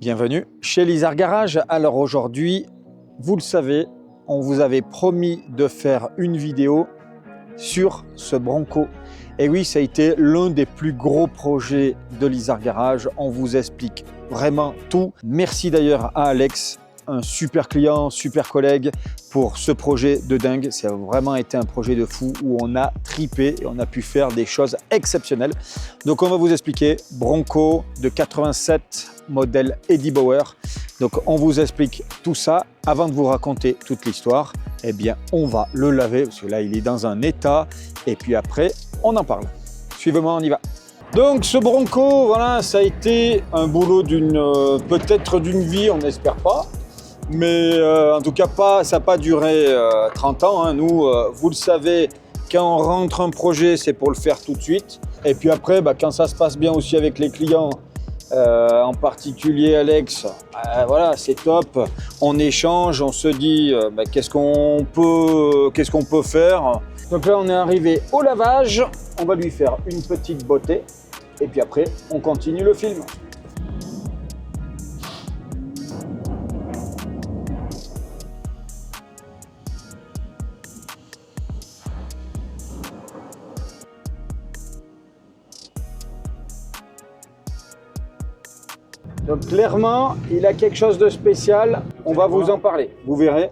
Bienvenue chez Lizard Garage. Alors aujourd'hui, vous le savez, on vous avait promis de faire une vidéo sur ce Bronco. Et oui, ça a été l'un des plus gros projets de Lizard Garage. On vous explique vraiment tout. Merci d'ailleurs à Alex, un super client, super collègue pour ce projet de dingue. Ça a vraiment été un projet de fou où on a tripé et on a pu faire des choses exceptionnelles. Donc on va vous expliquer Bronco de 87 modèle Eddie Bauer. Donc on vous explique tout ça. Avant de vous raconter toute l'histoire, eh bien on va le laver parce que là il est dans un état et puis après on en parle. Suivez-moi, on y va. Donc ce Bronco, voilà, ça a été un boulot peut-être d'une vie, on n'espère pas. Mais en tout cas, ça n'a pas duré 30 ans. Hein. Nous, vous le savez, quand on rentre un projet, c'est pour le faire tout de suite. Et puis après, quand ça se passe bien aussi avec les clients, en particulier Alex, voilà, c'est top. On échange, on se dit qu'est-ce qu'on peut faire. Donc là, on est arrivé au lavage. On va lui faire une petite beauté. Et puis après, on continue le film. Donc clairement, il a quelque chose de spécial, on va vous en parler, vous verrez.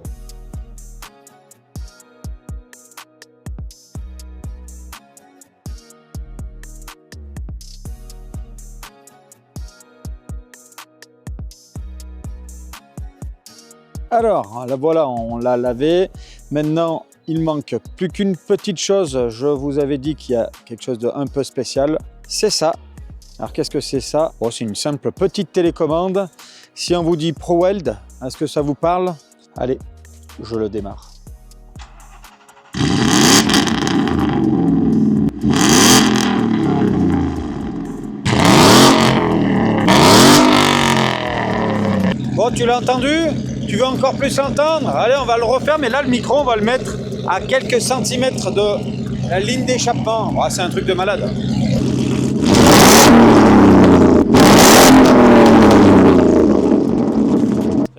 Alors, là voilà, on l'a lavé. Maintenant, il manque plus qu'une petite chose. Je vous avais dit qu'il y a quelque chose de un peu spécial. C'est ça. Alors, qu'est-ce que c'est ça? Bon, c'est une simple petite télécommande. Si on vous dit ProWeld, est-ce que ça vous parle? Allez, je le démarre. Bon, tu l'as entendu? Tu veux encore plus l'entendre? Allez, on va le refaire, mais là, le micro, on va le mettre à quelques centimètres de la ligne d'échappement. Oh, c'est un truc de malade.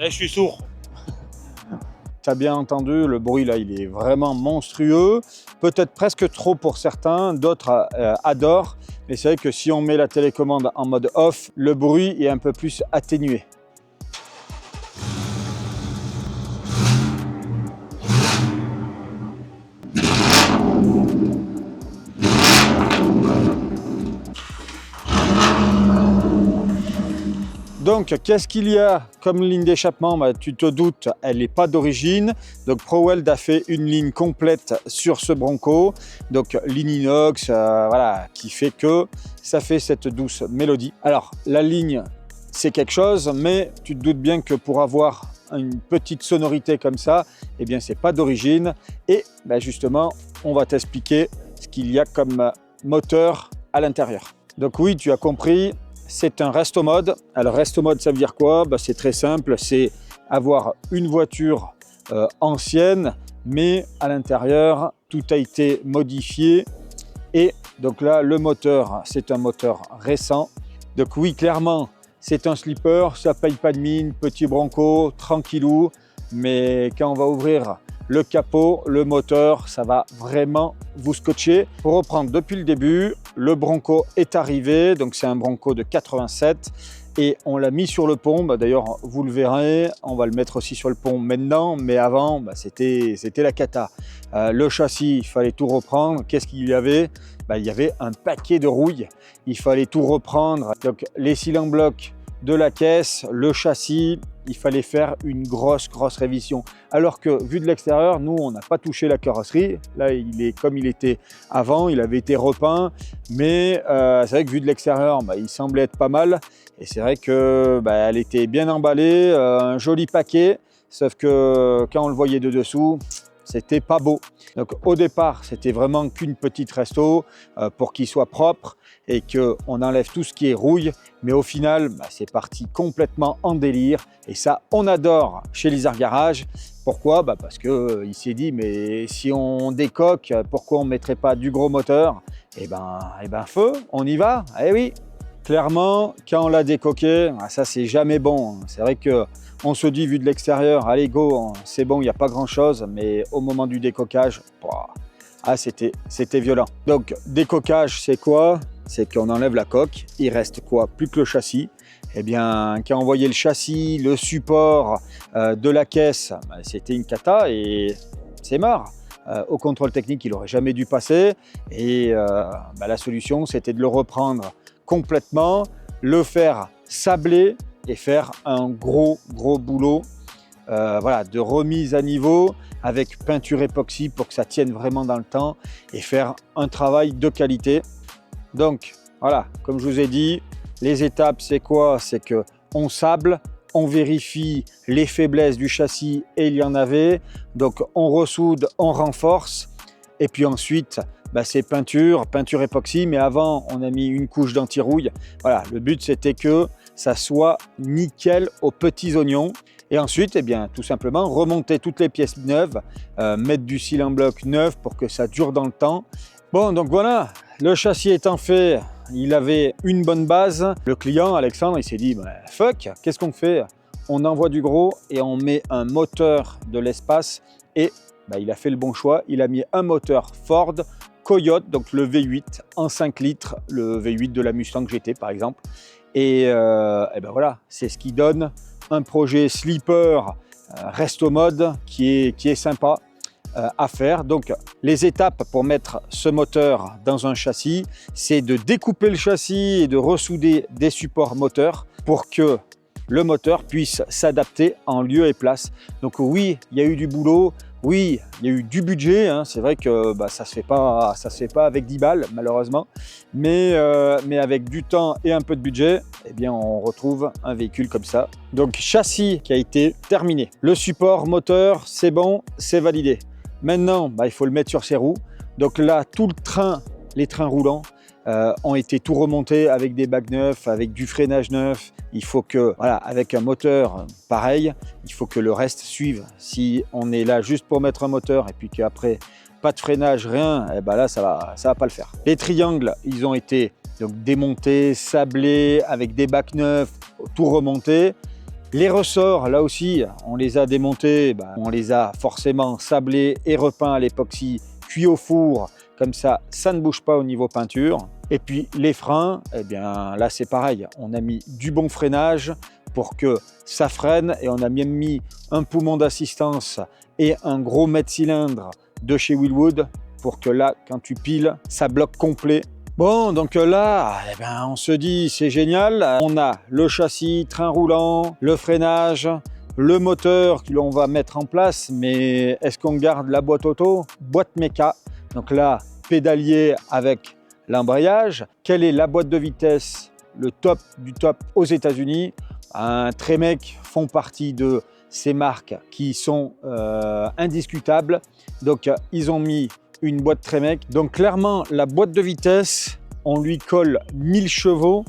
Je suis sourd. Tu as bien entendu, le bruit là, il est vraiment monstrueux. Peut-être presque trop pour certains, d'autres adorent. Mais c'est vrai que si on met la télécommande en mode off, le bruit est un peu plus atténué. Donc, qu'est-ce qu'il y a comme ligne d'échappement? Tu te doutes, elle n'est pas d'origine. Donc, ProWeld a fait une ligne complète sur ce Bronco. Donc, ligne inox, voilà, qui fait que ça fait cette douce mélodie. Alors, la ligne, c'est quelque chose, mais tu te doutes bien que pour avoir une petite sonorité comme ça, eh bien, c'est pas d'origine. Et justement, on va t'expliquer ce qu'il y a comme moteur à l'intérieur. Donc oui, tu as compris. C'est un resto mode. Alors resto mode, ça veut dire quoi? C'est très simple, c'est avoir une voiture ancienne, mais à l'intérieur, tout a été modifié. Et donc là, le moteur, c'est un moteur récent. Donc oui, clairement, c'est un slipper, ça paye pas de mine, petit Bronco, tranquillou. Mais quand on va ouvrir le capot, le moteur, ça va vraiment vous scotcher. Pour reprendre depuis le début, le Bronco est arrivé, donc c'est un Bronco de 87 et on l'a mis sur le pont. D'ailleurs, vous le verrez, on va le mettre aussi sur le pont maintenant, mais avant, c'était la cata. Le châssis, il fallait tout reprendre. Qu'est-ce qu'il y avait? Il y avait un paquet de rouille. Il fallait tout reprendre. Donc, les cylindres en bloc de la caisse, le châssis, il fallait faire une grosse révision. Alors que vu de l'extérieur, nous, on n'a pas touché la carrosserie. Là, il est comme il était avant, il avait été repeint. Mais c'est vrai que vu de l'extérieur, il semblait être pas mal. Et c'est vrai que elle était bien emballée, un joli paquet. Sauf que quand on le voyait de dessous, c'était pas beau. Donc au départ, c'était vraiment qu'une petite resto pour qu'il soit propre et qu'on enlève tout ce qui est rouille. Mais au final, c'est parti complètement en délire. Et ça, on adore chez Lizard Garage. Pourquoi? Parce qu'il s'est dit, mais si on décoque, pourquoi on ne mettrait pas du gros moteur? Eh ben feu, on y va. Eh oui, clairement, quand on l'a décoqué, ça c'est jamais bon. C'est vrai qu'on se dit, vu de l'extérieur, allez go, c'est bon, il n'y a pas grand-chose, mais au moment du décoquage, c'était violent. Donc décoquage, c'est quoi? C'est qu'on enlève la coque, il reste quoi? Plus que le châssis. Eh bien, quand on voyait le châssis, le support de la caisse, c'était une cata et c'est mort. Au contrôle technique, il n'aurait jamais dû passer. Et la solution, c'était de le reprendre complètement, le faire sabler et faire un gros boulot de remise à niveau avec peinture époxy pour que ça tienne vraiment dans le temps et faire un travail de qualité. Donc voilà, comme je vous ai dit, les étapes, c'est quoi? C'est qu'on sable, on vérifie les faiblesses du châssis et il y en avait. Donc on ressoude, on renforce et puis ensuite c'est peinture époxy, mais avant on a mis une couche d'anti-rouille. Voilà, le but c'était que ça soit nickel aux petits oignons. Et ensuite, tout simplement remonter toutes les pièces neuves, mettre du seal en bloc neuf pour que ça dure dans le temps. Bon, donc voilà, le châssis étant fait, il avait une bonne base. Le client, Alexandre, il s'est dit, fuck, qu'est-ce qu'on fait? On envoie du gros et on met un moteur de l'espace. Et il a fait le bon choix, il a mis un moteur Ford Coyote, donc le V8 en 5 litres, le V8 de la Mustang GT par exemple. Et voilà, c'est ce qui donne un projet sleeper resto mode qui est sympa à faire. Donc les étapes pour mettre ce moteur dans un châssis, c'est de découper le châssis et de ressouder des supports moteurs pour que le moteur puisse s'adapter en lieu et place. Donc oui, il y a eu du boulot, oui, il y a eu du budget, hein. C'est vrai que ça se fait pas avec 10 balles malheureusement, mais avec du temps et un peu de budget, on retrouve un véhicule comme ça. Donc châssis qui a été terminé, le support moteur c'est bon, c'est validé. Maintenant il faut le mettre sur ses roues. Donc là tout le train, les trains roulants ont été tout remontés avec des bacs neufs, avec du freinage neuf. Il faut que, avec un moteur pareil, il faut que le reste suive. Si on est là juste pour mettre un moteur et puis qu'après pas de freinage, rien, là ça va pas le faire. Les triangles, ils ont été donc démontés, sablés, avec des bacs neufs, tout remonté. Les ressorts, là aussi, on les a démontés, on les a forcément sablés et repeints à l'époxy, cuits au four. Comme ça ne bouge pas au niveau peinture. Et puis les freins, là c'est pareil. On a mis du bon freinage pour que ça freine et on a même mis un poumon d'assistance et un gros mètre-cylindre de chez Wilwood pour que là, quand tu piles, ça bloque complet. Bon, donc là, on se dit c'est génial. On a le châssis, train roulant, le freinage, le moteur que l'on va mettre en place. Mais est-ce qu'on garde la boîte auto? Boîte méca. Donc là, pédalier avec l'embrayage. Quelle est la boîte de vitesse, le top du top aux États-Unis? Tremec font partie de ces marques qui sont indiscutables. Donc ils ont mis une boîte Tremec. Donc clairement, la boîte de vitesse, on lui colle 1000 chevaux,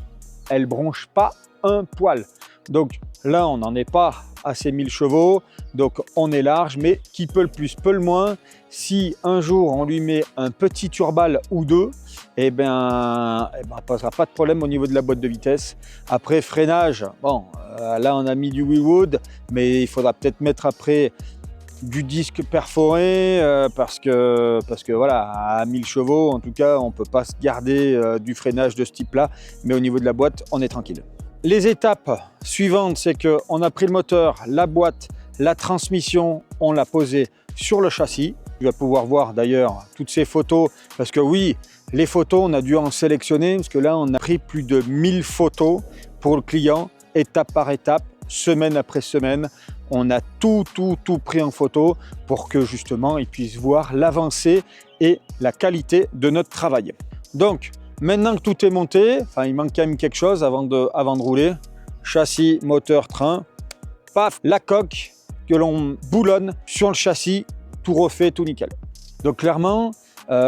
elle bronche pas un poil. Donc là, on n'en est pas à ces 1000 chevaux, donc on est large, mais qui peut le plus, peut le moins. Si un jour on lui met un petit turbal ou deux, on ne posera pas de problème au niveau de la boîte de vitesse. Après freinage, là on a mis du Wilwood, mais il faudra peut-être mettre après du disque perforé parce que voilà, à 1000 chevaux en tout cas on peut pas se garder du freinage de ce type là, mais au niveau de la boîte on est tranquille. Les étapes suivantes, c'est qu'on a pris le moteur, la boîte, la transmission, on l'a posé sur le châssis. Tu vas pouvoir voir d'ailleurs toutes ces photos parce que oui, les photos on a dû en sélectionner parce que là on a pris plus de 1000 photos pour le client, étape par étape, semaine après semaine. On a tout pris en photo pour que justement ils puissent voir l'avancée et la qualité de notre travail. Donc maintenant que tout est monté, il manque quand même quelque chose avant de rouler. Châssis, moteur, train, paf, la coque que l'on boulonne sur le châssis, tout refait, tout nickel. Donc clairement,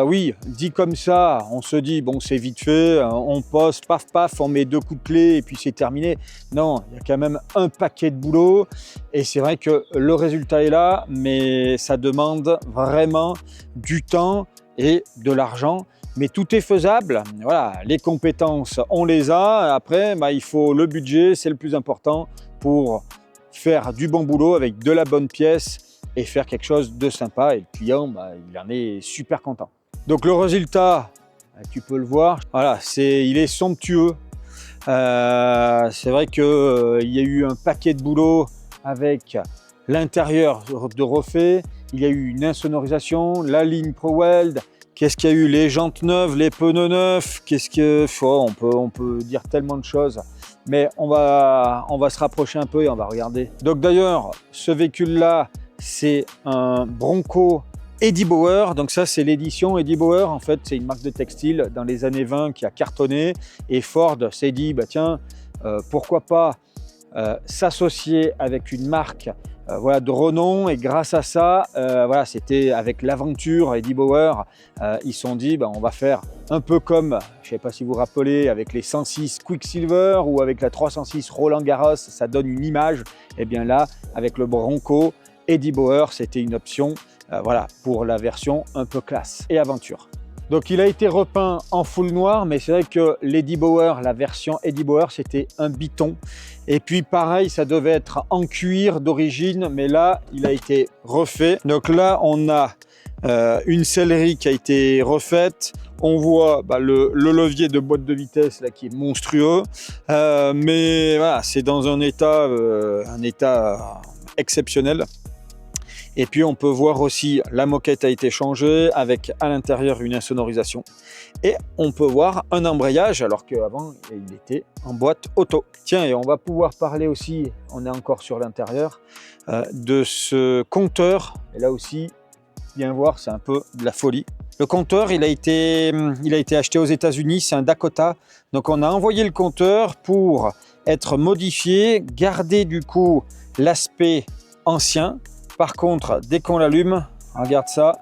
oui, dit comme ça, on se dit bon c'est vite fait, on pose, paf paf, on met 2 coups de clé et puis c'est terminé. Non, il y a quand même un paquet de boulot et c'est vrai que le résultat est là, mais ça demande vraiment du temps et de l'argent. Mais tout est faisable. Voilà, les compétences, on les a. Après, il faut le budget, c'est le plus important pour faire du bon boulot avec de la bonne pièce et faire quelque chose de sympa. Et le client, il en est super content. Donc le résultat, tu peux le voir. Voilà, il est somptueux. C'est vrai qu'il y a eu un paquet de boulot avec l'intérieur de refait. Il y a eu une insonorisation, la ligne ProWeld. Qu'est-ce qu'il y a eu? Les jantes neuves, les pneus neufs. On peut dire tellement de choses. Mais on va se rapprocher un peu et on va regarder. Donc d'ailleurs, ce véhicule-là, c'est un Bronco Eddie Bauer. Donc ça, c'est l'édition Eddie Bauer. En fait, c'est une marque de textile dans les années 20 qui a cartonné. Et Ford s'est dit, tiens, pourquoi pas s'associer avec une marque de renom. Et grâce à ça, c'était avec l'aventure Eddie Bauer, ils se sont dit, on va faire un peu comme, je ne sais pas si vous vous rappelez, avec les 106 Quicksilver ou avec la 306 Roland Garros, ça donne une image. Et bien là, avec le Bronco Eddie Bauer, c'était une option pour la version un peu classe et aventure. Donc il a été repeint en full noir, mais c'est vrai que l'Eddie Bauer, la version Eddie Bauer, c'était un biton. Et puis pareil, ça devait être en cuir d'origine, mais là, il a été refait. Donc là, on a une sellerie qui a été refaite. On voit le levier de boîte de vitesse là, qui est monstrueux. Mais voilà, c'est dans un état exceptionnel. Et puis on peut voir aussi la moquette a été changée avec à l'intérieur une insonorisation. Et on peut voir un embrayage alors qu'avant il était en boîte auto. Tiens, et on va pouvoir parler aussi, on est encore sur l'intérieur, de ce compteur. Et là aussi, bien voir, c'est un peu de la folie. Le compteur, il a été acheté aux États-Unis, c'est un Dakota. Donc on a envoyé le compteur pour être modifié, garder du coup l'aspect ancien. Par contre, dès qu'on l'allume, regarde ça,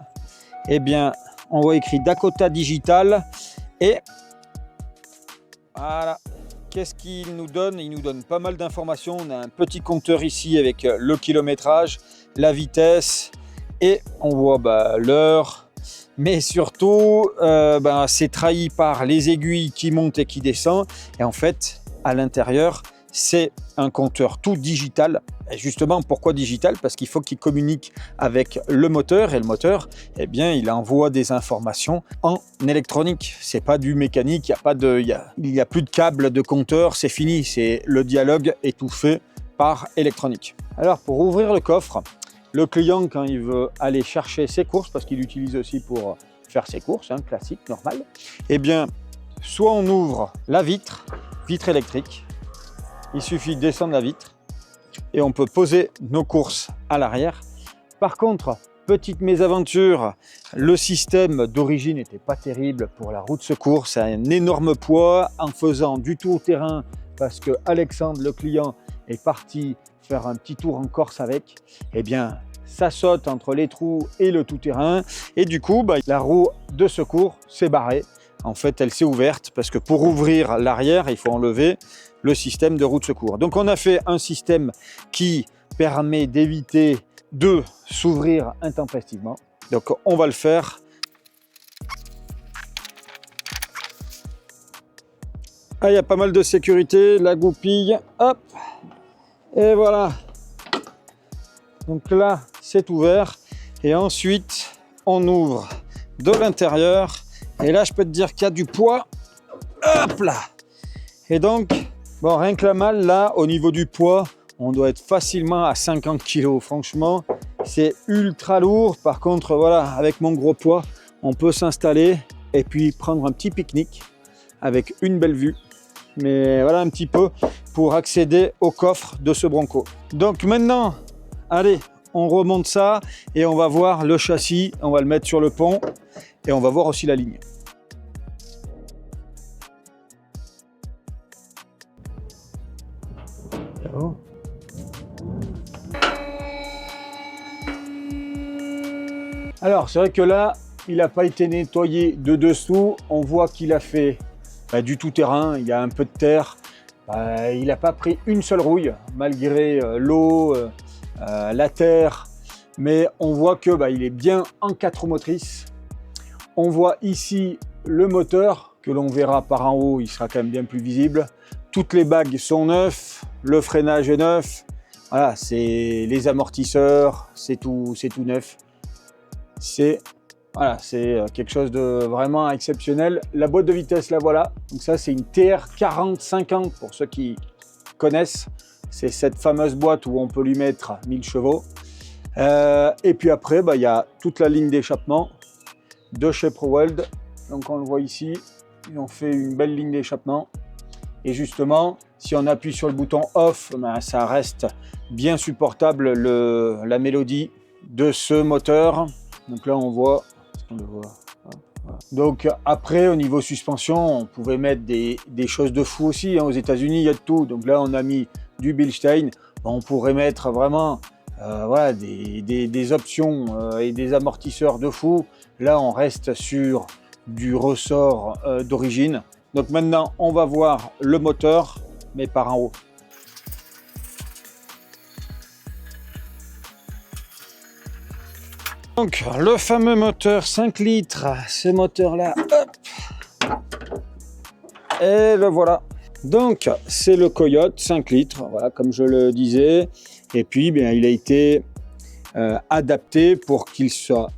on voit écrit Dakota Digital et voilà. Qu'est-ce qu'il nous donne? Il nous donne pas mal d'informations. On a un petit compteur ici avec le kilométrage, la vitesse et on voit l'heure. Mais surtout, c'est trahi par les aiguilles qui montent et qui descendent. Et en fait, à l'intérieur, c'est un compteur tout digital. Et justement, pourquoi digital? Parce qu'il faut qu'il communique avec le moteur. Et le moteur, il envoie des informations en électronique. C'est pas du mécanique, il n'y a plus de câble de compteur, c'est fini. Le dialogue est tout fait par électronique. Alors, pour ouvrir le coffre, le client, quand il veut aller chercher ses courses, parce qu'il l'utilise aussi pour faire ses courses, classique, normal, soit on ouvre la vitre électrique. Il suffit de descendre la vitre et on peut poser nos courses à l'arrière. Par contre, petite mésaventure, le système d'origine n'était pas terrible pour la roue de secours. C'est un énorme poids. En faisant du tout-terrain, parce que Alexandre, le client, est parti faire un petit tour en Corse avec, ça saute entre les trous et le tout-terrain. Et du coup, la roue de secours s'est barrée. En fait, elle s'est ouverte parce que pour ouvrir l'arrière, il faut enlever le système de roue de secours. Donc, on a fait un système qui permet d'éviter de s'ouvrir intempestivement. Donc, on va le faire. Ah, il y a pas mal de sécurité, la goupille, hop, et voilà. Donc là, c'est ouvert. Et ensuite, on ouvre de l'intérieur. Et là, je peux te dire qu'il y a du poids. Hop là. Et donc, rien que la malle, là, au niveau du poids, on doit être facilement à 50 kg. Franchement, c'est ultra lourd. Par contre, voilà, avec mon gros poids, on peut s'installer et puis prendre un petit pique-nique avec une belle vue. Mais voilà un petit peu pour accéder au coffre de ce Bronco. Donc maintenant, allez, on remonte ça et on va voir le châssis. On va le mettre sur le pont et on va voir aussi la ligne. Alors, c'est vrai que là, il n'a pas été nettoyé de dessous. On voit qu'il a fait du tout-terrain. Il y a un peu de terre. Il n'a pas pris une seule rouille, malgré l'eau, la terre. Mais on voit que il est bien en 4 roues motrices. On voit ici le moteur que l'on verra par en haut, il sera quand même bien plus visible. Toutes les bagues sont neuves, le freinage est neuf. Voilà, c'est les amortisseurs, c'est tout neuf. C'est quelque chose de vraiment exceptionnel. La boîte de vitesse, la voilà. Donc ça, c'est une TR4050 pour ceux qui connaissent. C'est cette fameuse boîte où on peut lui mettre 1000 chevaux. Et puis après, il y a toute la ligne d'échappement de chez ProWeld. Donc on le voit ici, ils ont fait une belle ligne d'échappement. Et justement, si on appuie sur le bouton off, ça reste bien supportable la mélodie de ce moteur. Donc là, on voit. Donc après, au niveau suspension, on pouvait mettre des choses de fou aussi. Aux États-Unis, il y a de tout. Donc là, on a mis du Bilstein. On pourrait mettre vraiment des options et des amortisseurs de fou. Là, on reste sur du ressort d'origine. Donc maintenant, on va voir le moteur, mais par en haut. Donc le fameux moteur 5 litres, ce moteur-là, et le voilà. Donc c'est le Coyote 5 litres, voilà, comme je le disais. Et puis il a été adapté pour qu'il soit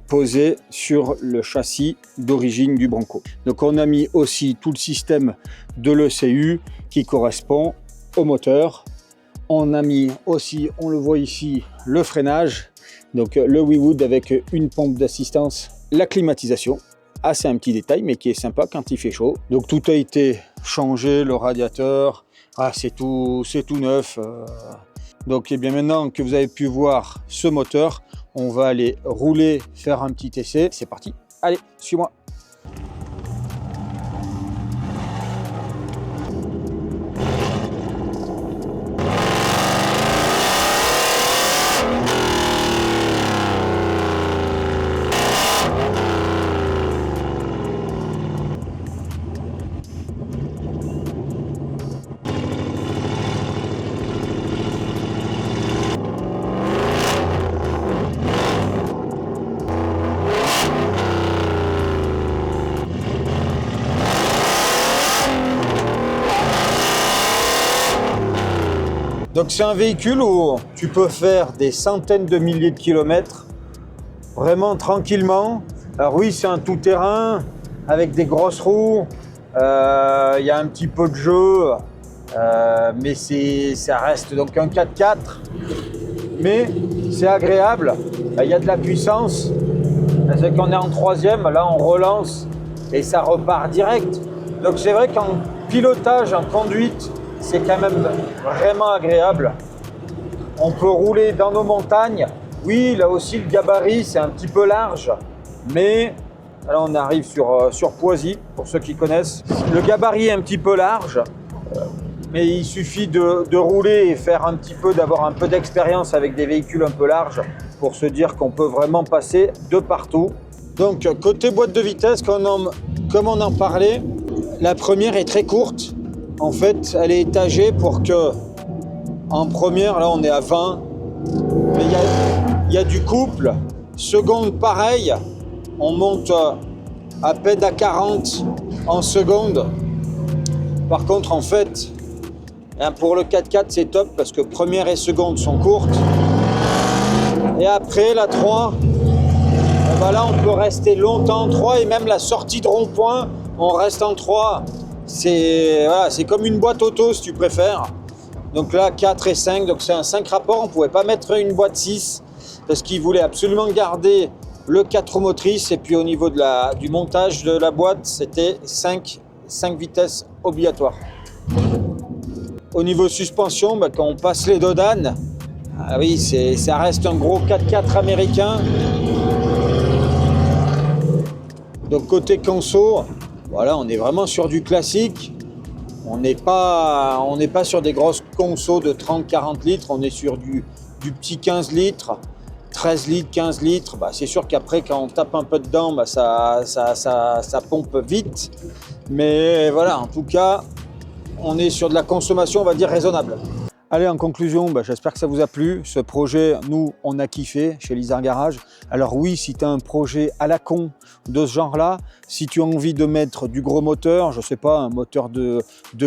posé sur le châssis d'origine du Bronco. Donc on a mis aussi tout le système de l'ECU qui correspond au moteur. On a mis aussi, on le voit ici, le freinage, donc le Wewood avec une pompe d'assistance, la climatisation. Ah, c'est un petit détail mais qui est sympa quand il fait chaud. Donc tout a été changé, le radiateur, c'est tout neuf. Donc et bien maintenant que vous avez pu voir ce moteur, on va aller rouler, faire un petit essai. C'est parti, allez, suis-moi. Donc c'est un véhicule où tu peux faire des centaines de milliers de kilomètres vraiment tranquillement. Alors oui, c'est un tout-terrain avec des grosses roues, il y a un petit peu de jeu, mais ça reste donc un 4x4. Mais c'est agréable, il y a de la puissance. C'est qu'on est en troisième, là on relance et ça repart direct. Donc c'est vrai qu'en pilotage, en conduite, c'est quand même vraiment agréable. On peut rouler dans nos montagnes. Oui, là aussi le gabarit c'est un petit peu large, mais là on arrive sur Poisy, pour ceux qui connaissent. Le gabarit est un petit peu large, mais il suffit de rouler et d'avoir un peu d'expérience avec des véhicules un peu larges pour se dire qu'on peut vraiment passer de partout. Donc côté boîte de vitesse, comme on en parlait, la première est très courte. En fait, elle est étagée pour que, en première, là on est à 20, mais il y a du couple. Seconde, pareil, on monte à peine à 40 en seconde. Par contre, en fait, pour le 4x4, c'est top parce que première et seconde sont courtes. Et après, la 3, là on peut rester longtemps en 3 et même la sortie de rond-point, on reste en 3. C'est comme une boîte auto si tu préfères. Donc là 4 et 5, donc c'est un 5 rapports. On ne pouvait pas mettre une boîte 6 parce qu'ils voulaient absolument garder le 4 roues motrices. Et puis au niveau du montage de la boîte, c'était 5 vitesses obligatoires. Au niveau suspension, quand on passe les dodanes, oui, ça reste un gros 4x4 américain. Donc côté conso, voilà, on est vraiment sur du classique. On n'est pas sur des grosses consos de 30-40 litres. On est sur du petit 15 litres, 13 litres, 15 litres. C'est sûr qu'après, quand on tape un peu dedans, ça pompe vite. Mais voilà, en tout cas, on est sur de la consommation, on va dire, raisonnable. Allez, en conclusion, j'espère que ça vous a plu. Ce projet, nous, on a kiffé chez Lizard Garage. Alors oui, si tu as un projet à la con de ce genre-là, si tu as envie de mettre du gros moteur, je sais pas, un moteur de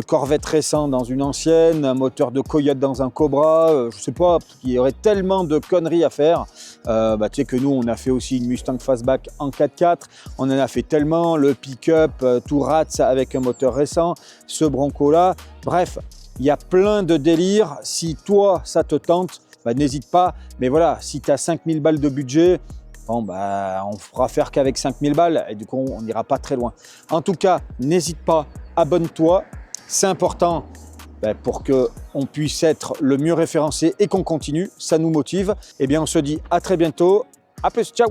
Corvette récent dans une ancienne, un moteur de Coyote dans un Cobra, je sais pas, il y aurait tellement de conneries à faire. Tu sais que nous, on a fait aussi une Mustang Fastback en 4x4, on en a fait tellement, le pick-up, tout rats avec un moteur récent, ce Bronco-là, bref. Il y a plein de délires. Si toi, ça te tente, n'hésite pas. Mais voilà, si tu as 5000 balles de budget, bon, on fera faire qu'avec 5000 balles et du coup, on n'ira pas très loin. En tout cas, n'hésite pas, abonne-toi. C'est important pour qu'on puisse être le mieux référencé et qu'on continue. Ça nous motive. Eh bien, on se dit à très bientôt. À plus, ciao!